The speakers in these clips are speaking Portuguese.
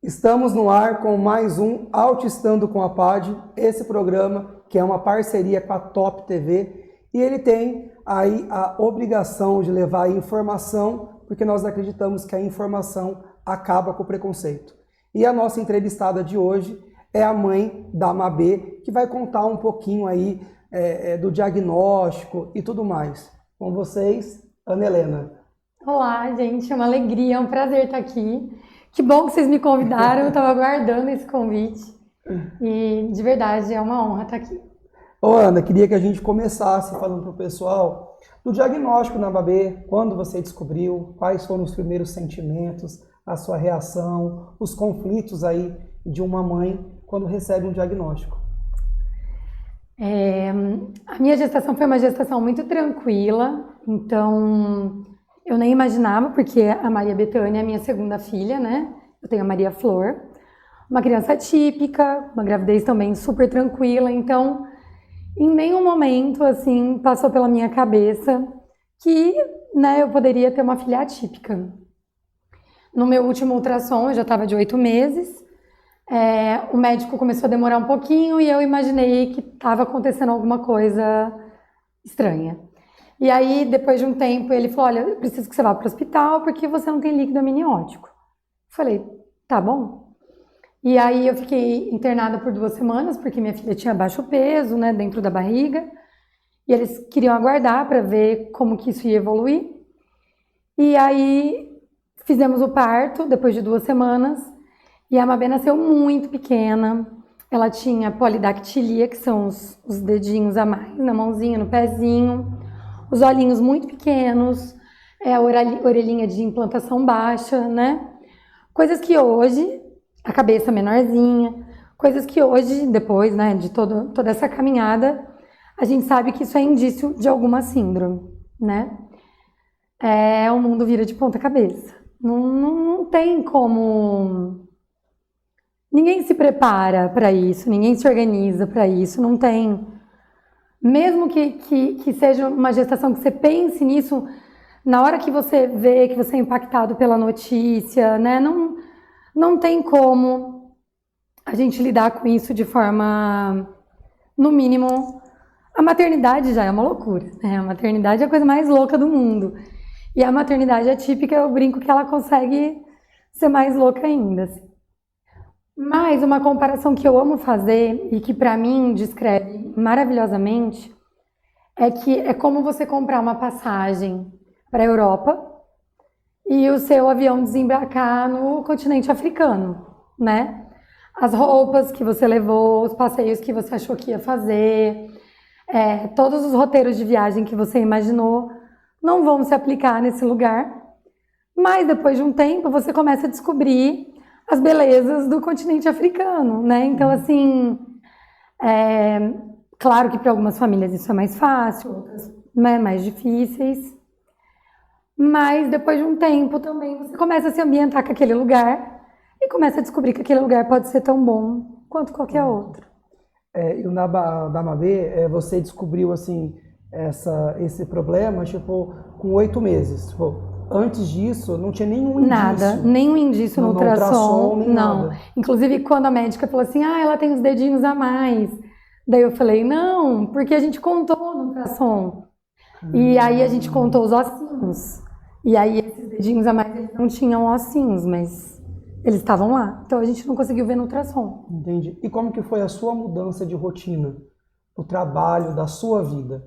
Estamos no ar com mais um Altistando com a PAD, esse programa que é uma parceria com a Top TV e ele tem aí a obrigação de levar informação, porque nós acreditamos que a informação acaba com o preconceito. E a nossa entrevistada de hoje é a mãe da Mabê, que vai contar um pouquinho aí do diagnóstico e tudo mais. Com vocês, Ana Helena. Olá, gente, é uma alegria, é um prazer estar aqui. Que bom que vocês me convidaram, eu estava aguardando esse convite e de verdade é uma honra estar aqui. Ô Ana, queria que a gente começasse falando para o pessoal do diagnóstico na Mabê, quando você descobriu, quais foram os primeiros sentimentos, a sua reação, os conflitos aí de uma mãe quando recebe um diagnóstico. A minha gestação foi uma gestação muito tranquila, então eu nem imaginava, porque a Maria Bethânia é minha segunda filha, né? Eu tenho a Maria Flor, uma criança típica, uma gravidez também super tranquila, então em nenhum momento, assim, passou pela minha cabeça que, né, eu poderia ter uma filha atípica. No meu último ultrassom, eu já estava de 8 meses, o médico começou a demorar um pouquinho e eu imaginei que estava acontecendo alguma coisa estranha. E aí, depois de um tempo, ele falou, olha, eu preciso que você vá para o hospital porque você não tem líquido amniótico. Falei, tá bom. E aí eu fiquei internada por 2 semanas, porque minha filha tinha baixo peso, né, dentro da barriga. E eles queriam aguardar para ver como que isso ia evoluir. E aí fizemos o parto, depois de 2 semanas. E a Mabê nasceu muito pequena. Ela tinha polidactilia, que são os dedinhos a mais na mãozinha, no pezinho. Os olhinhos muito pequenos, a orelhinha de implantação baixa, né? Coisas que hoje, a cabeça menorzinha, coisas que hoje, depois, né, de toda essa caminhada, a gente sabe que isso é indício de alguma síndrome, né? O mundo vira de ponta cabeça. Não tem como... Ninguém se prepara para isso, ninguém se organiza para isso, não tem... Mesmo que seja uma gestação que você pense nisso, na hora que você vê, que você é impactado pela notícia, né, não tem como a gente lidar com isso de forma, no mínimo, a maternidade já é uma loucura, né? A maternidade é a coisa mais louca do mundo. E a maternidade atípica, eu brinco que ela consegue ser mais louca ainda. Assim. Mas uma comparação que eu amo fazer e que para mim descreve maravilhosamente é que é como você comprar uma passagem para a Europa e o seu avião desembarcar no continente africano, né? As roupas que você levou, os passeios que você achou que ia fazer, todos os roteiros de viagem que você imaginou não vão se aplicar nesse lugar, mas depois de um tempo você começa a descobrir as belezas do continente africano, né? Então, assim, claro que para algumas famílias isso é mais fácil, outras mais difíceis, mas depois de um tempo também você começa a se ambientar com aquele lugar e começa a descobrir que aquele lugar pode ser tão bom quanto qualquer outro. E o da Mabê, você descobriu, assim, esse problema, tipo, com 8 meses, tipo... Antes disso, não tinha nenhum indício. Nada, nenhum indício no ultrassom, nem não. Nada. Inclusive, quando a médica falou assim, ela tem os dedinhos a mais. Daí eu falei, não, porque a gente contou no ultrassom. E aí a gente contou os ossinhos. E aí esses dedinhos a mais, eles não tinham ossinhos, mas eles estavam lá. Então a gente não conseguiu ver no ultrassom. Entendi. E como que foi a sua mudança de rotina? O trabalho da sua vida?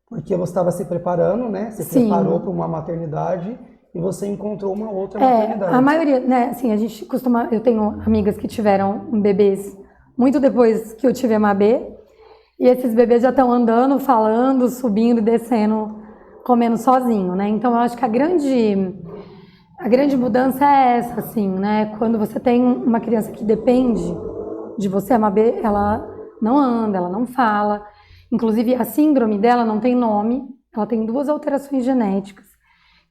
Porque você estava se preparando, né? Você preparou para uma maternidade e você encontrou uma outra maternidade. A maioria, né? Assim, a gente costuma... Eu tenho amigas que tiveram bebês muito depois que eu tive a Mabê. E esses bebês já estão andando, falando, subindo e descendo, comendo sozinho, né? Então, eu acho que a grande mudança é essa, assim, né? Quando você tem uma criança que depende de você, a Mabê, ela não anda, ela não fala. Inclusive, a síndrome dela não tem nome, ela tem 2 alterações genéticas,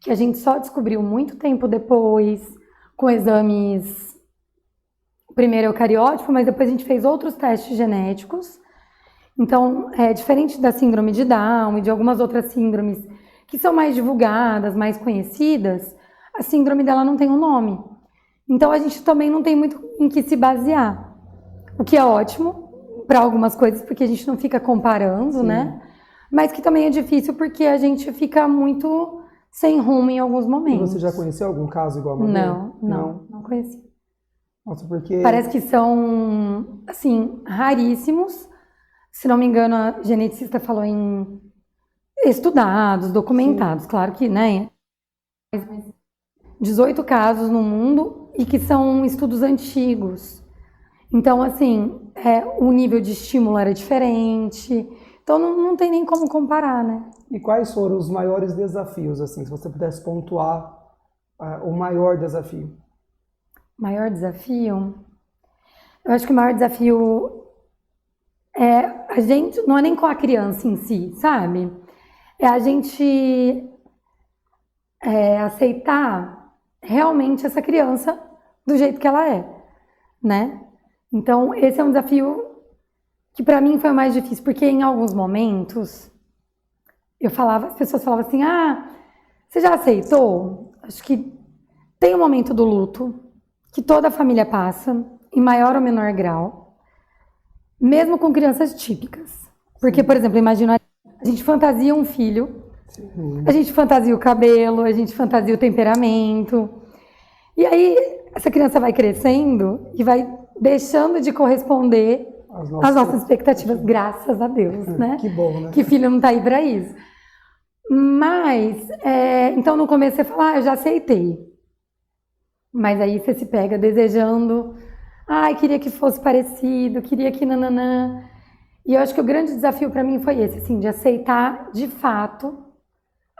que a gente só descobriu muito tempo depois, com exames, primeiro eucariótipo, mas depois a gente fez outros testes genéticos. Então, diferente da síndrome de Down e de algumas outras síndromes que são mais divulgadas, mais conhecidas, a síndrome dela não tem um nome. Então a gente também não tem muito em que se basear. O que é ótimo para algumas coisas, porque a gente não fica comparando, Sim. né? Mas que também é difícil porque a gente fica muito sem rumo em alguns E momentos. você já conheceu algum caso igual a Mabê? Não conheci. Nossa, porque... Parece que são, assim, raríssimos. Se não me engano, a geneticista falou em estudados, documentados. Claro que, né? 18 casos no mundo e que são estudos antigos. Então, assim, o nível de estímulo era diferente. Então, não tem nem como comparar, né? E quais foram os maiores desafios, assim, se você pudesse pontuar o maior desafio? Maior desafio? Eu acho que o maior desafio é a gente, não é nem com a criança em si, sabe? É a gente aceitar realmente essa criança do jeito que ela é, né? Então, esse é um desafio que para mim foi o mais difícil, porque em alguns momentos as pessoas falavam assim, você já aceitou? Acho que tem um momento do luto que toda a família passa, em maior ou menor grau, mesmo com crianças típicas. Porque, por exemplo, imagina, a gente fantasia um filho, a gente fantasia o cabelo, a gente fantasia o temperamento, e aí essa criança vai crescendo e vai deixando de corresponder às nossas expectativas, graças a Deus, né? Que bom, né? Que filho não tá aí para isso. Mas, então no começo você fala, eu já aceitei. Mas aí você se pega desejando, queria que fosse parecido, queria que nananã. E eu acho que o grande desafio para mim foi esse, assim, de aceitar de fato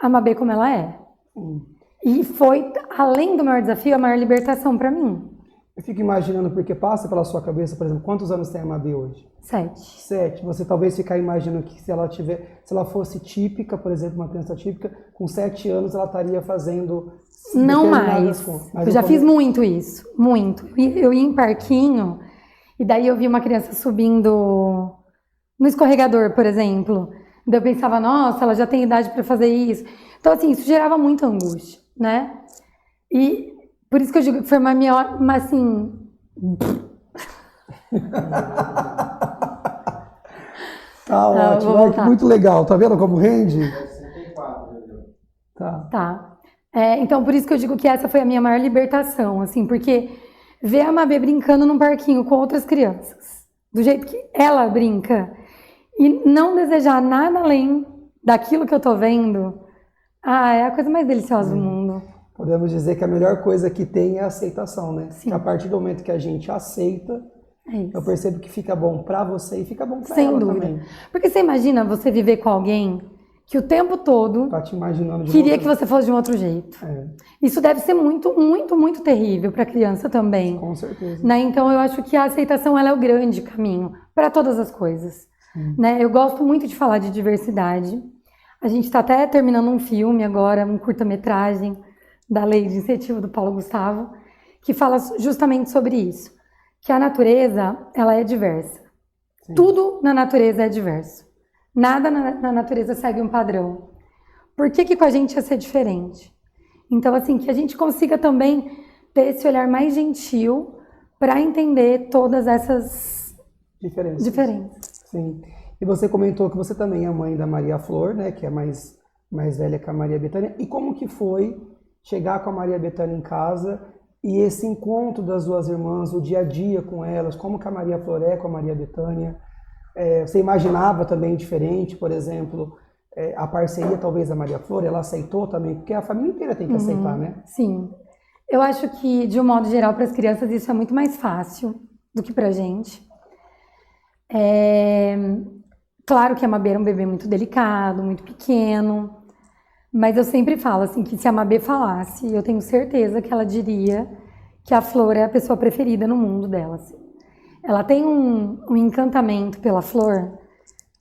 a Mabê como ela é. E foi, além do maior desafio, a maior libertação para mim. Eu fico imaginando, porque passa pela sua cabeça, por exemplo, quantos anos tem a Mabê hoje? 7. 7. Você talvez ficar imaginando que se ela fosse típica, por exemplo, uma criança típica, com 7 anos ela estaria fazendo... Não mais. Eu já fiz muito isso, muito. Eu ia em parquinho e daí eu vi uma criança subindo no escorregador, por exemplo. Daí eu pensava, nossa, ela já tem idade para fazer isso. Então, assim, isso gerava muita angústia, né? E por isso que eu digo que foi uma minha, mas assim... Tá ótimo, muito legal. Tá vendo como rende? 64, Tá. Então, por isso que eu digo que essa foi a minha maior libertação, assim, porque ver a Mabê brincando num parquinho com outras crianças, do jeito que ela brinca, e não desejar nada além daquilo que eu tô vendo, é a coisa mais deliciosa do mundo. Podemos dizer que a melhor coisa que tem é a aceitação, né? Sim. Que a partir do momento que a gente aceita, eu percebo que fica bom pra você e fica bom pra ela dúvida. também. Porque você imagina você viver com alguém que o tempo todo Tá te imaginando de queria que você fosse de um outro jeito. Isso deve ser muito, muito, muito terrível para a criança também. Com certeza. Né? Então eu acho que a aceitação ela é o grande caminho para todas as coisas. Né? Eu gosto muito de falar de diversidade. A gente está até terminando um filme agora, um curta-metragem da Lei de Incentivo do Paulo Gustavo, que fala justamente sobre isso. Que a natureza, ela é diversa. Sim. Tudo na natureza é diverso. Nada na natureza segue um padrão. Por que com a gente ia ser diferente? Então, assim, que a gente consiga também ter esse olhar mais gentil para entender todas essas diferenças. Sim. E você comentou que você também é mãe da Maria Flor, né? Que é mais velha que a Maria Bethânia. E como que foi chegar com a Maria Bethânia em casa e esse encontro das duas irmãs, o dia a dia com elas, como que a Maria Flor é com a Maria Bethânia? Você imaginava também diferente, por exemplo, a parceria talvez da Maria Flor, ela aceitou também, porque a família inteira tem que aceitar, né? Sim. Eu acho que, de um modo geral, para as crianças isso é muito mais fácil do que pra gente. Claro que a Mabê era um bebê muito delicado, muito pequeno, mas eu sempre falo assim, que se a Mabê falasse, eu tenho certeza que ela diria que a Flor é a pessoa preferida no mundo dela. Assim. Ela tem um encantamento pela Flor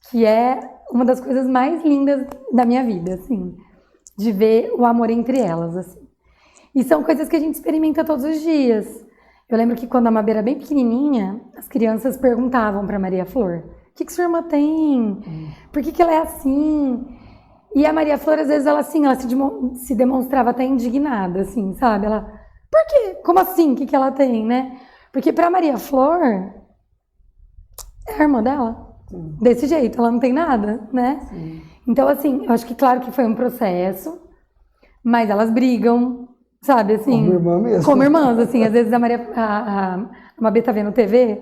que é uma das coisas mais lindas da minha vida, assim, de ver o amor entre elas, assim. E são coisas que a gente experimenta todos os dias. Eu lembro que quando a Mabê era bem pequenininha, as crianças perguntavam para Maria Flor, o que sua irmã tem? Por que ela é assim? E a Maria Flor, às vezes, ela se demonstrava até indignada, assim, sabe? Ela, Por quê? Como assim? O que ela tem, né? Porque pra Maria Flor, é a irmã dela. Sim. Desse jeito, ela não tem nada, né? Sim. Então, assim, eu acho que claro que foi um processo, mas elas brigam, sabe, assim... Como irmã mesmo. Como irmãs, assim, às vezes a Mabê tá vendo TV,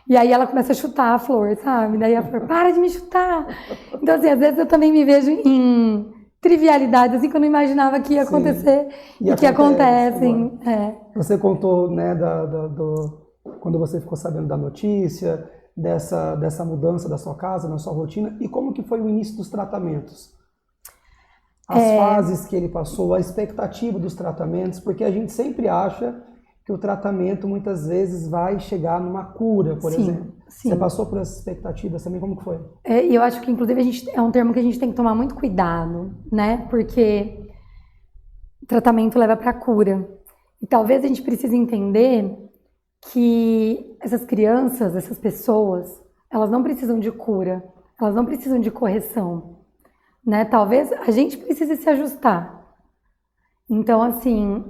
e aí ela começa a chutar a Flor, sabe? Daí a Flor, para de me chutar! Então, assim, às vezes eu também me vejo em trivialidades, assim, que eu não imaginava que ia acontecer, e que acontecem. Você contou, né, quando você ficou sabendo da notícia, dessa mudança da sua casa, na sua rotina, e como que foi o início dos tratamentos? As fases que ele passou, a expectativa dos tratamentos, porque a gente sempre acha que o tratamento muitas vezes vai chegar numa cura, por exemplo. Sim. Você passou por essas expectativas também, como que foi? Eu acho que, inclusive, é um termo que a gente tem que tomar muito cuidado, né? Porque o tratamento leva para a cura. E talvez a gente precise entender que essas crianças, essas pessoas, elas não precisam de cura, elas não precisam de correção, né? Talvez a gente precise se ajustar. Então, assim,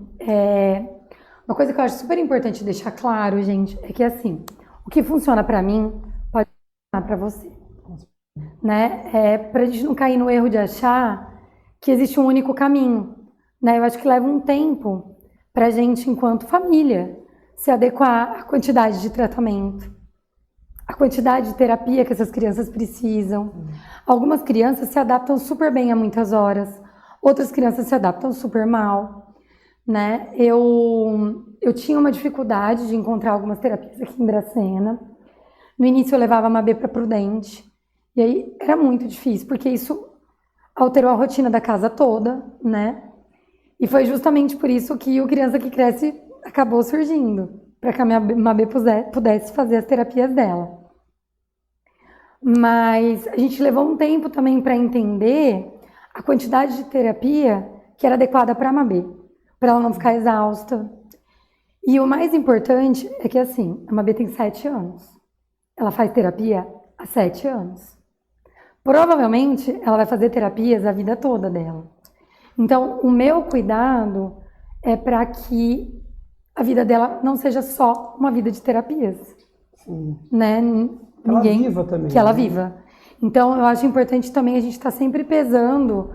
uma coisa que eu acho super importante deixar claro, gente, é que, assim, o que funciona para mim pode funcionar para você, né? Pra gente não cair no erro de achar que existe um único caminho, né? Eu acho que leva um tempo pra gente, enquanto família, se adequar à quantidade de tratamento, à quantidade de terapia que essas crianças precisam. Algumas crianças se adaptam super bem a muitas horas, outras crianças se adaptam super mal, né? Eu tinha uma dificuldade de encontrar algumas terapias aqui em Dracena. No início eu levava a Mabê para Prudente, e aí era muito difícil, porque isso alterou a rotina da casa toda, né? E foi justamente por isso que o Criança que Cresce acabou surgindo, para que a Mabê pudesse fazer as terapias dela. Mas a gente levou um tempo também para entender a quantidade de terapia que era adequada para a Mabê, para ela não ficar exausta. E o mais importante é que, assim, a Mabê tem 7 anos. Ela faz terapia há 7 anos. Provavelmente, ela vai fazer terapias a vida toda dela. Então, o meu cuidado é para que a vida dela não seja só uma vida de terapias. Sim. Né? Ela viva também. Que ela né? viva. Então, eu acho importante também a gente estar sempre pesando,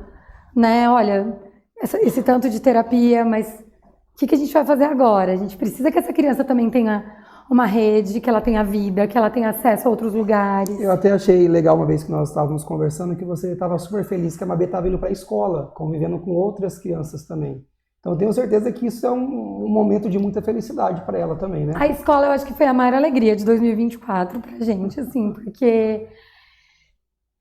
né? Olha, esse tanto de terapia, mas o que a gente vai fazer agora? A gente precisa que essa criança também tenha uma rede, que ela tenha vida, que ela tenha acesso a outros lugares. Eu até achei legal uma vez que nós estávamos conversando que você estava super feliz que a Mabê estava indo para a escola, convivendo com outras crianças também. Então eu tenho certeza que isso é um momento de muita felicidade para ela também, né? A escola eu acho que foi a maior alegria de 2024 pra gente, assim, porque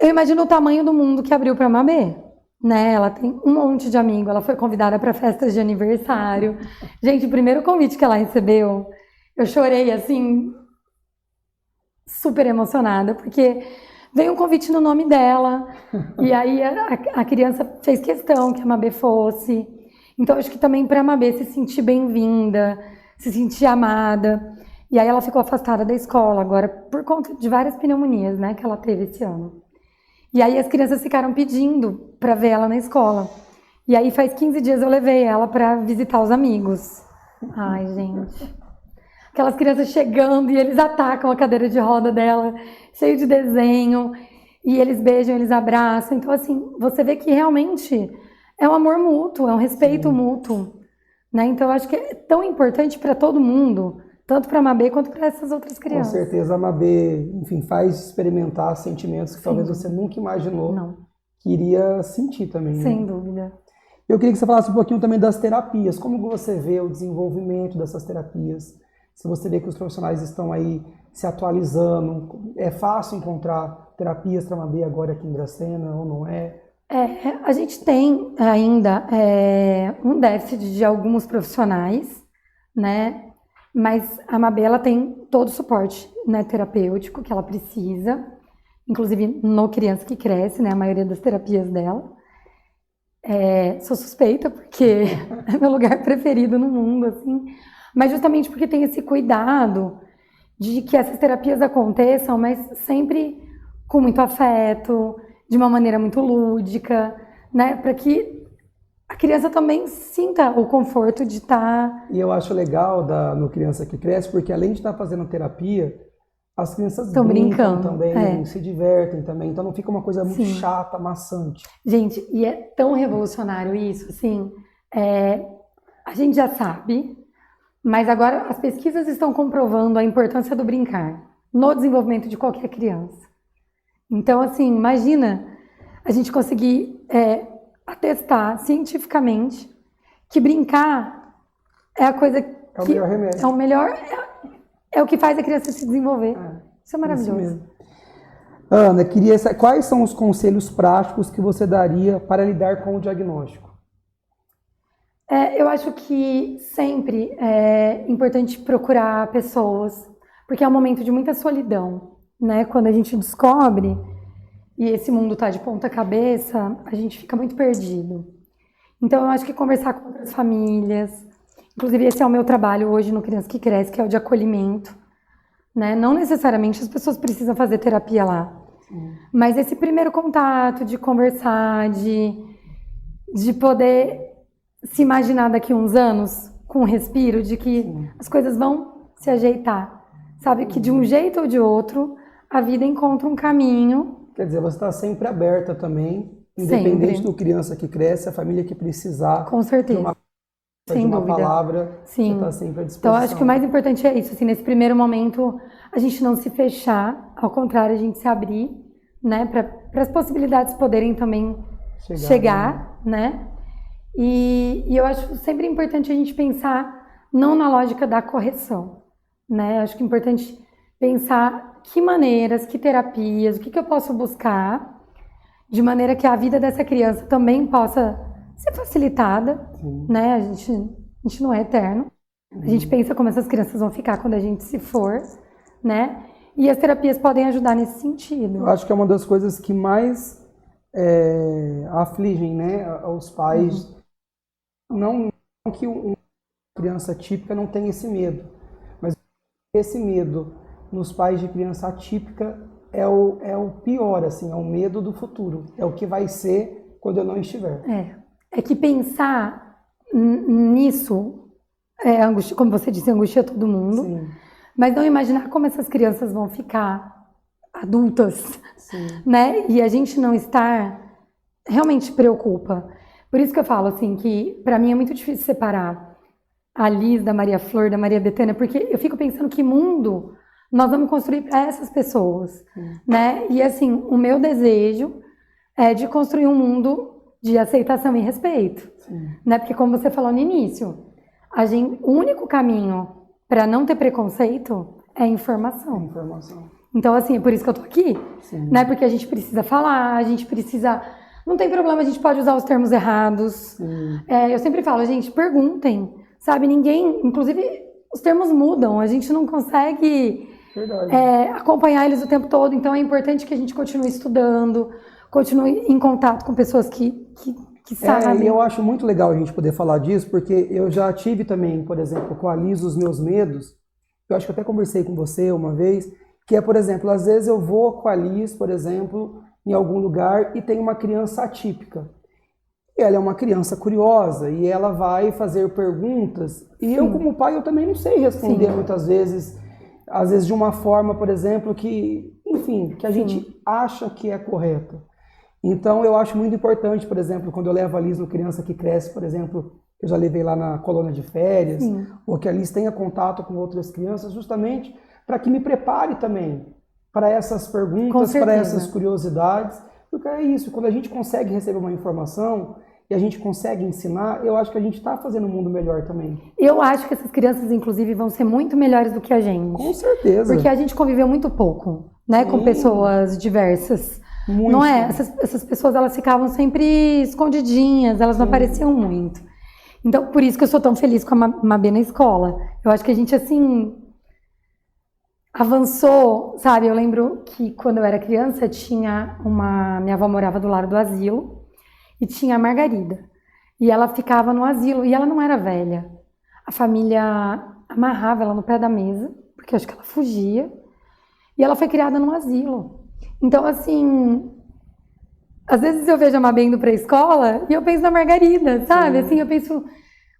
eu imagino o tamanho do mundo que abriu pra Mabê, né? Ela tem um monte de amigo, ela foi convidada para festas de aniversário. Gente, o primeiro convite que ela recebeu, eu chorei, assim, super emocionada, porque veio um convite no nome dela, e aí a criança fez questão que a Mabê fosse. Então, acho que também para a Mabê se sentir bem-vinda, se sentir amada. E aí ela ficou afastada da escola agora, por conta de várias pneumonias, né, que ela teve esse ano. E aí as crianças ficaram pedindo para ver ela na escola. E aí faz 15 dias eu levei ela para visitar os amigos. Ai, gente. Aquelas crianças chegando e eles atacam a cadeira de roda dela, cheio de desenho, e eles beijam, eles abraçam. Então, assim, você vê que realmente é um amor mútuo, é um respeito mútuo, né? Então, eu acho que é tão importante para todo mundo, tanto para a Mabê quanto para essas outras crianças. Com certeza a Mabê, enfim, faz experimentar sentimentos que talvez você nunca imaginou que iria sentir também. Sem dúvida. Eu queria que você falasse um pouquinho também das terapias. Como você vê o desenvolvimento dessas terapias? Se você vê que os profissionais estão aí se atualizando, é fácil encontrar terapias para Mabê agora aqui em Dracena ou não é? A gente tem ainda um déficit de alguns profissionais, né? Mas a Mabê, ela tem todo o suporte, né, terapêutico que ela precisa, inclusive no Criança que Cresce, né? A maioria das terapias dela. Sou suspeita porque é meu lugar preferido no mundo, assim. Mas justamente porque tem esse cuidado de que essas terapias aconteçam, mas sempre com muito afeto, de uma maneira muito lúdica, né? Para que a criança também sinta o conforto de estar... E eu acho legal no Criança que Cresce, porque além de estar fazendo terapia, as crianças Estão brincam brincando, também, se divertem também, então não fica uma coisa muito Sim. chata, maçante. Gente, e é tão revolucionário isso, assim, a gente já sabe, mas agora as pesquisas estão comprovando a importância do brincar no desenvolvimento de qualquer criança. Então, assim, imagina a gente conseguir atestar cientificamente que brincar é a coisa que... É o melhor remédio. É o melhor, é o que faz a criança se desenvolver. Isso é maravilhoso. Isso mesmo. Ana, quais são os conselhos práticos que você daria para lidar com o diagnóstico? Eu acho que sempre é importante procurar pessoas, porque é um momento de muita solidão, né? Quando a gente descobre e esse mundo está de ponta cabeça, a gente fica muito perdido. Então, eu acho que conversar com outras famílias, inclusive esse é o meu trabalho hoje no Criança que Cresce, que é o de acolhimento, né? Não necessariamente as pessoas precisam fazer terapia lá, mas esse primeiro contato de conversar, de poder se imaginar daqui a uns anos com um respiro de que as coisas vão se ajeitar, sabe? Que de um jeito ou de outro a vida encontra um caminho. Quer dizer, você está sempre aberta também, independente Sempre. do Criança que Cresce, a família que precisar Com certeza. de uma palavra, Sim. você está sempre à disposição. Então, acho que o mais importante é isso, assim, nesse primeiro momento, a gente não se fechar, ao contrário, a gente se abrir, né, para as possibilidades poderem também chegar, né? E eu acho sempre importante a gente pensar não na lógica da correção, né? Acho que é importante pensar que maneiras, que terapias, o que eu posso buscar de maneira que a vida dessa criança também possa ser facilitada, né? A gente não é eterno. A gente pensa como essas crianças vão ficar quando a gente se for, né? E as terapias podem ajudar nesse sentido. Eu acho que é uma das coisas que mais afligem, né, aos pais. Não que uma criança atípica não tenha esse medo, mas esse medo nos pais de criança atípica é o pior, assim, é o medo do futuro. É o que vai ser quando eu não estiver. É que pensar nisso, como você disse, angustia todo mundo. Sim. Mas não imaginar como essas crianças vão ficar adultas, né? E a gente não estar realmente preocupa. Por isso que eu falo assim que para mim é muito difícil separar a Liz da Maria Flor, da Maria Bethânia, porque eu fico pensando que mundo nós vamos construir para essas pessoas, né? E assim, o meu desejo é de construir um mundo de aceitação e respeito, né? Porque como você falou no início, o único caminho para não ter preconceito é informação. Então, assim, é por isso que eu tô aqui, né? Porque a gente precisa falar, a gente precisa... Não tem problema, a gente pode usar os termos errados. Eu sempre falo, gente, perguntem, sabe? Ninguém... Inclusive, os termos mudam, a gente não consegue acompanhar eles o tempo todo. Então, é importante que a gente continue estudando, continue em contato com pessoas que sabem. E eu acho muito legal a gente poder falar disso, porque eu já tive também, por exemplo, com a Liz, os meus medos. Eu acho que até conversei com você uma vez, que é, por exemplo, às vezes eu vou com a Liz, por exemplo, em algum lugar e tem uma criança atípica. E ela é uma criança curiosa e ela vai fazer perguntas e eu, como pai, eu também não sei responder muitas vezes, às vezes de uma forma, por exemplo, que, enfim, que a gente acha que é correta. Então, eu acho muito importante, por exemplo, quando eu levo a Liz no Criança que Cresce, por exemplo, eu já levei lá na colônia de férias, ou que a Liz tenha contato com outras crianças, justamente para que me prepare também para essas perguntas, para essas curiosidades, porque é isso, quando a gente consegue receber uma informação e a gente consegue ensinar, eu acho que a gente está fazendo um mundo melhor também. Eu acho que essas crianças, inclusive, vão ser muito melhores do que a gente. Com certeza. Porque a gente conviveu muito pouco, né, com pessoas diversas. Muito. Não é? Essas pessoas, elas ficavam sempre escondidinhas, elas não apareciam muito. Então, por isso que eu sou tão feliz com a Mabê na escola. Eu acho que a gente, assim, avançou, sabe? Eu lembro que quando eu era criança, minha avó morava do lado do asilo e tinha a Margarida. E ela ficava no asilo e ela não era velha. A família amarrava ela no pé da mesa, porque eu acho que ela fugia. E ela foi criada num asilo. Então, assim, às vezes eu vejo a Mabê indo pra escola e eu penso na Margarida, sabe? Assim, eu penso, o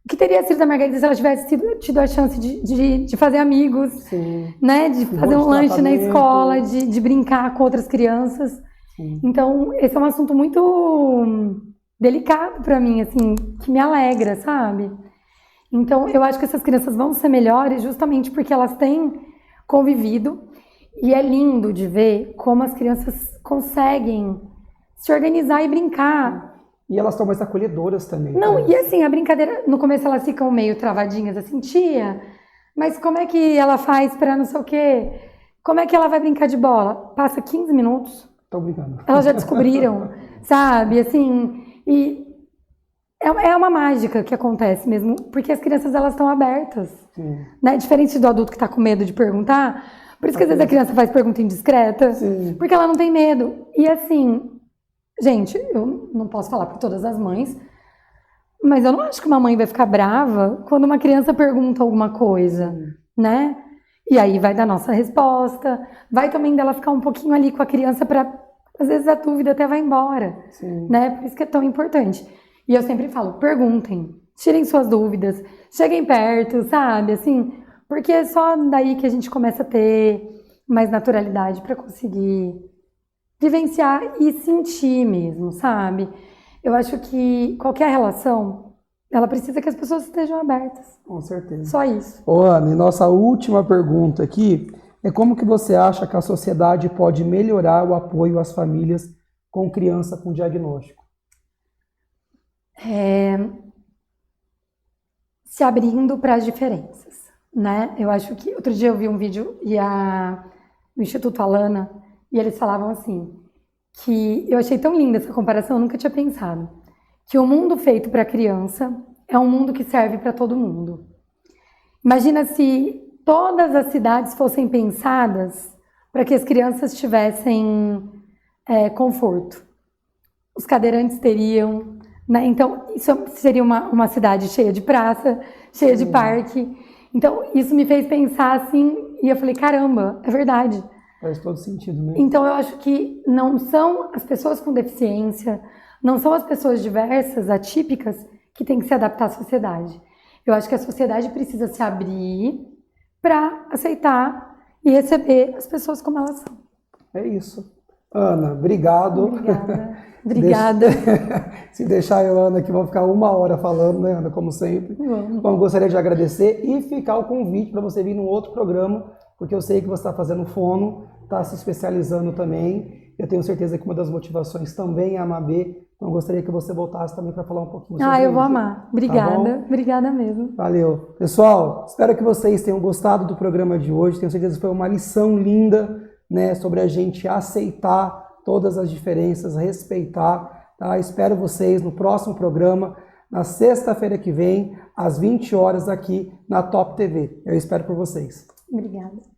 que teria sido da Margarida se ela tivesse tido a chance de fazer amigos, Sim. né? De fazer um lanche na escola, de brincar com outras crianças. Sim. Então, esse é um assunto muito delicado pra mim, assim, que me alegra, sabe? Então, eu acho que essas crianças vão ser melhores justamente porque elas têm convivido e é lindo de ver como as crianças conseguem se organizar e brincar. E elas estão mais acolhedoras também. Não, e assim, a brincadeira, no começo elas ficam meio travadinhas, assim, tia, mas como é que ela faz pra não sei o quê? Como é que ela vai brincar de bola? Passa 15 minutos, Estão brincando. elas já descobriram, sabe? Assim, e é uma mágica que acontece mesmo, porque as crianças, elas estão abertas, né? Diferente do adulto que tá com medo de perguntar, por isso que às vezes a criança faz pergunta indiscreta, porque ela não tem medo. E assim, gente, eu não posso falar por todas as mães, mas eu não acho que uma mãe vai ficar brava quando uma criança pergunta alguma coisa, né? E aí vai dar nossa resposta, vai também dela ficar um pouquinho ali com a criança para, às vezes a dúvida até vai embora, né? Por isso que é tão importante. E eu sempre falo, perguntem, tirem suas dúvidas, cheguem perto, sabe? Assim, porque é só daí que a gente começa a ter mais naturalidade para conseguir vivenciar e sentir mesmo, sabe? Eu acho que qualquer relação, ela precisa que as pessoas estejam abertas. Com certeza. Só isso. Ô, Ana, e nossa última pergunta aqui é como que você acha que a sociedade pode melhorar o apoio às famílias com criança com diagnóstico? Se abrindo para as diferenças, né? Eu acho que outro dia eu vi um vídeo no Instituto Alana e eles falavam assim, que eu achei tão linda essa comparação, eu nunca tinha pensado, que o mundo feito para criança é um mundo que serve para todo mundo. Imagina se todas as cidades fossem pensadas para que as crianças tivessem conforto. Os cadeirantes teriam, né? Então, isso seria uma cidade cheia de praça, cheia de parque. Então, isso me fez pensar assim, e eu falei, caramba, é verdade. Faz todo sentido, né? Então, eu acho que não são as pessoas com deficiência, não são as pessoas diversas, atípicas, que têm que se adaptar à sociedade. Eu acho que a sociedade precisa se abrir para aceitar e receber as pessoas como elas são. É isso. Ana, obrigado. Obrigada. Se deixar eu, Ana, aqui, vou ficar 1 hora falando, né, Ana, como sempre. Bom, gostaria de agradecer e ficar o convite para você vir num outro programa, porque eu sei que você está fazendo fono, está se especializando também. Eu tenho certeza que uma das motivações também é a Mabê. Então, eu gostaria que você voltasse também para falar um pouquinho sobre isso. Eu vou amar. Obrigada. Tá, obrigada mesmo. Valeu. Pessoal, espero que vocês tenham gostado do programa de hoje. Tenho certeza que foi uma lição linda, né, sobre a gente aceitar todas as diferenças, respeitar. Tá? Espero vocês no próximo programa, na sexta-feira que vem, às 20 horas aqui na Top TV. Eu espero por vocês. Obrigada.